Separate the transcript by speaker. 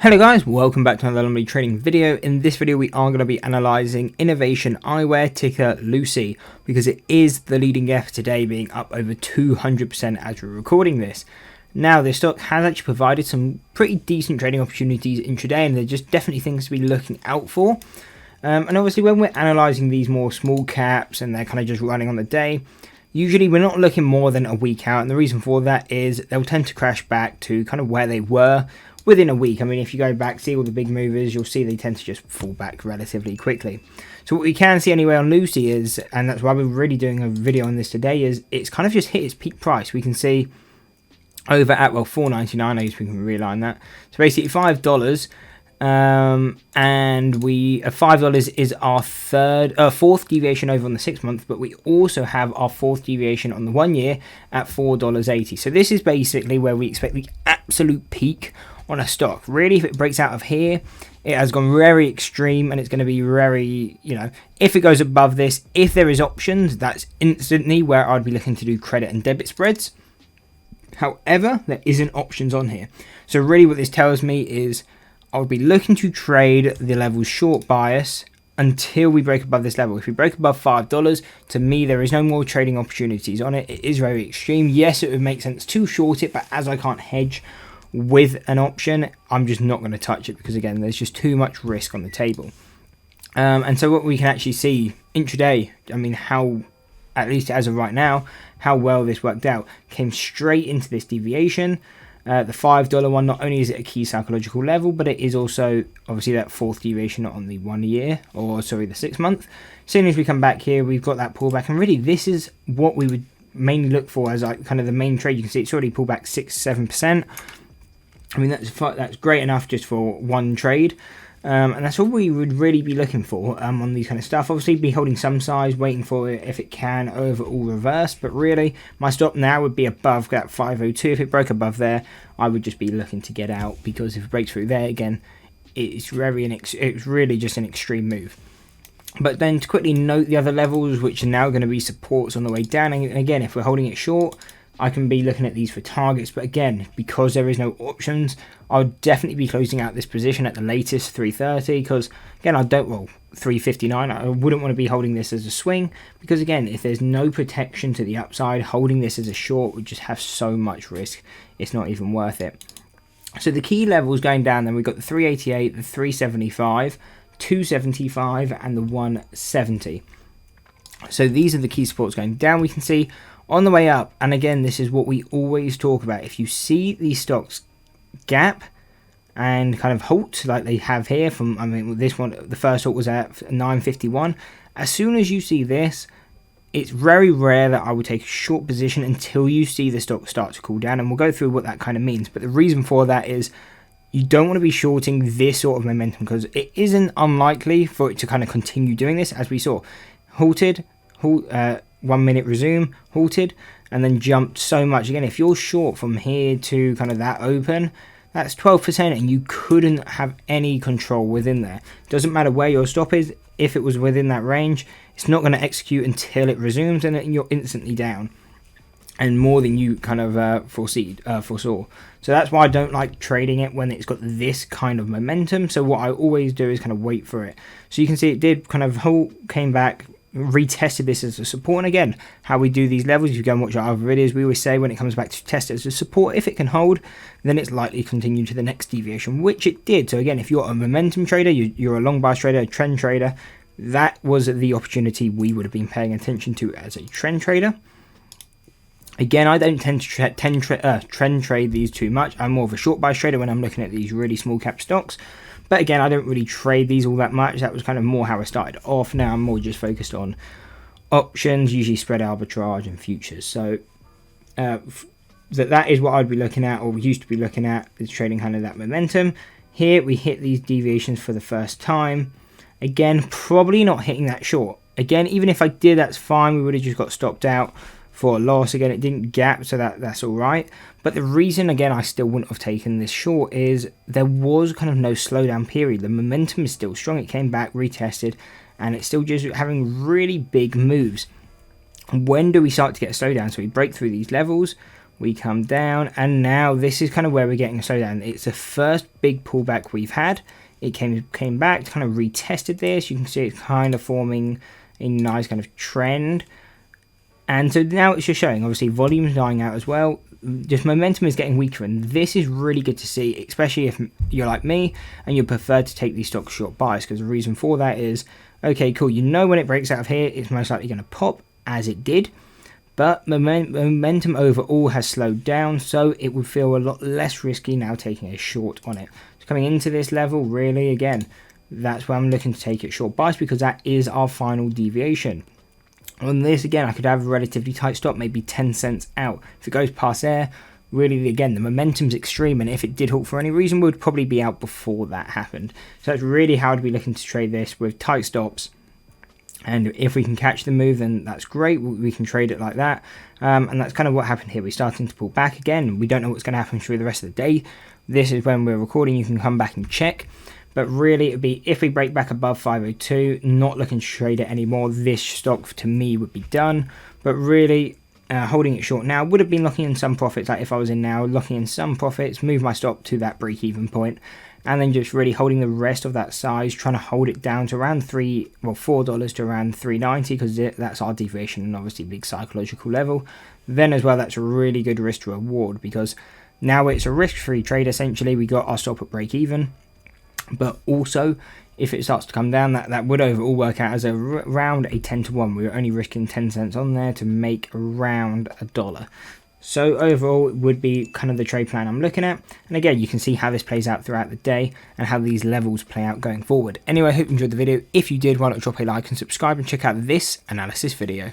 Speaker 1: Hello guys, welcome back to another Lumley trading video. In this video we are going to be analysing Innovation Eyewear, ticker Lucy, because it is the leading F today, being up over 200% as we're recording this. Now this stock has actually provided some pretty decent trading opportunities intraday, and they're just definitely things to be looking out for. And obviously when we're analysing these more small caps and they're kind of just running on the day, usually we're not looking more than a week out, and the reason for that is they'll tend to crash back to kind of where they were within a week. I mean, if you go back, see all the big movers, you'll see they tend to just fall back relatively quickly. So what we can see anyway on Lucy is, and that's why we're really doing a video on this today, is it's kind of just hit its peak price. We can see over at, well, $4.99, I guess we can realign that. So basically $5, and $5 is our fourth deviation over on the 6 month, but we also have our fourth deviation on the 1 year at $4.80. So this is basically where we expect the absolute peak on a stock. Really, if it breaks out of here, it has gone very extreme, and it's going to be very, if it goes above this, if there is options, that's instantly where I'd be looking to do credit and debit spreads. However, there isn't options on here. So really what this tells me is I would be looking to trade the levels short bias until we break above this level. If we break above $5, to me, there is no more trading opportunities on it. It is very extreme. Yes, it would make sense to short it, but as I can't hedge with an option, I'm just not going to touch it, because again, there's just too much risk on the table. And so what we can actually see intraday, I mean, how, at least as of right now, how well this worked out. Came straight into this deviation. The $5 one, not only is it a key psychological level, but it is also obviously that fourth deviation on the 1 year, or sorry, the 6 month. As soon as we come back here, we've got that pullback, and really this is what we would mainly look for as like kind of the main trade. You can see it's already pulled back 6-7%. I mean, that's great enough just for one trade. And that's all we would really be looking for on these kind of stuff. Obviously, be holding some size, waiting for it if it can overall reverse. But really, my stop now would be above that 502. If it broke above there, I would just be looking to get out, because if it breaks through there again, it's really just an extreme move. But then to quickly note the other levels, which are now going to be supports on the way down. And again, if we're holding it short, I can be looking at these for targets, but again, because there is no options, I'll definitely be closing out this position at the latest 330, because again, 359, I wouldn't want to be holding this as a swing, because again, if there's no protection to the upside, holding this as a short would just have so much risk, it's not even worth it. So the key levels going down, then we've got the 388, the 375, 275, and the 170. So these are the key supports going down. We can see on the way up, and again, this is what we always talk about. If you see these stocks gap and kind of halt like they have here, from, I mean, this one, the first halt was at 951. As soon as you see this, it's very rare that I would take a short position until you see the stock start to cool down, and we'll go through what that kind of means. But the reason for that is you don't want to be shorting this sort of momentum, because it isn't unlikely for it to kind of continue doing this, as we saw. Halted, 1 minute resume, halted, and then jumped so much. Again, if you're short from here to kind of that open, that's 12%, and you couldn't have any control within there. Doesn't matter where your stop is, if it was within that range, it's not going to execute until it resumes, and then you're instantly down, and more than you kind of foresaw. So that's why I don't like trading it when it's got this kind of momentum. So what I always do is kind of wait for it. So you can see it did kind of halt, came back, retested this as a support. And again, how we do these levels, if you go and watch our other videos, we always say when it comes back to test it as a support, if it can hold, then it's likely to continue to the next deviation, which it did. So again, if you're a momentum trader, you're a long bias trader, a trend trader, that was the opportunity we would have been paying attention to as a trend trader. Again, I don't tend to trend trade these too much. I'm more of a short bias trader when I'm looking at these really small cap stocks. But again, I don't really trade these all that much. That was kind of more how I started off. Now I'm more just focused on options, usually spread arbitrage and futures. So that is what I'd be looking at, or used to be looking at, is trading kind of that momentum. Here we hit these deviations for the first time. Again, probably not hitting that short. Again, even if I did, that's fine. We would have just got stopped out for a loss. Again, it didn't gap, so that's all right. But the reason, again, I still wouldn't have taken this short is there was kind of no slowdown period. The momentum is still strong. It came back, retested, and it's still just having really big moves. When do we start to get a slowdown? So we break through these levels. we come down, and now this is kind of where we're getting a slowdown. It's the first big pullback we've had. It came back, kind of retested this. You can see it's kind of forming a nice kind of trend. And so now it's just showing, obviously, volume's dying out as well. Just momentum is getting weaker, and this is really good to see, especially if you're like me and you prefer to take these stocks short buys, because the reason for that is, okay, cool, you know when it breaks out of here, it's most likely going to pop, as it did. But momentum overall has slowed down, so it would feel a lot less risky now taking a short on it. So coming into this level, really, again, that's where I'm looking to take it short buys, because that is our final deviation. On this, again, I could have a relatively tight stop, maybe 10 cents out. If it goes past there, really, again, the momentum's extreme, and if it did halt for any reason, we'd probably be out before that happened. So that's really how I'd be looking to trade this, with tight stops. And if we can catch the move, then that's great. We can trade it like that. And that's kind of what happened here. We're starting to pull back again. We don't know what's going to happen through the rest of the day. This is when we're recording. You can come back and check. But really, it would be if we break back above 502, not looking to trade it anymore. This stock, to me, would be done. But really, holding it short now would have been locking in some profits. Like if I was in now, locking in some profits, move my stop to that break-even point, and then just really holding the rest of that size, trying to hold it down to around $4 to around $3.90, because that's our deviation and obviously big psychological level. Then as well, that's a really good risk to reward, because now it's a risk-free trade. Essentially, we got our stop at break-even. But also, if it starts to come down, that would overall work out as around a 10 to 1. We were only risking 10 cents on there to make around $1. So overall, it would be kind of the trade plan I'm looking at. And again, you can see how this plays out throughout the day and how these levels play out going forward. Anyway, I hope you enjoyed the video. If you did, why not drop a like and subscribe and check out this analysis video.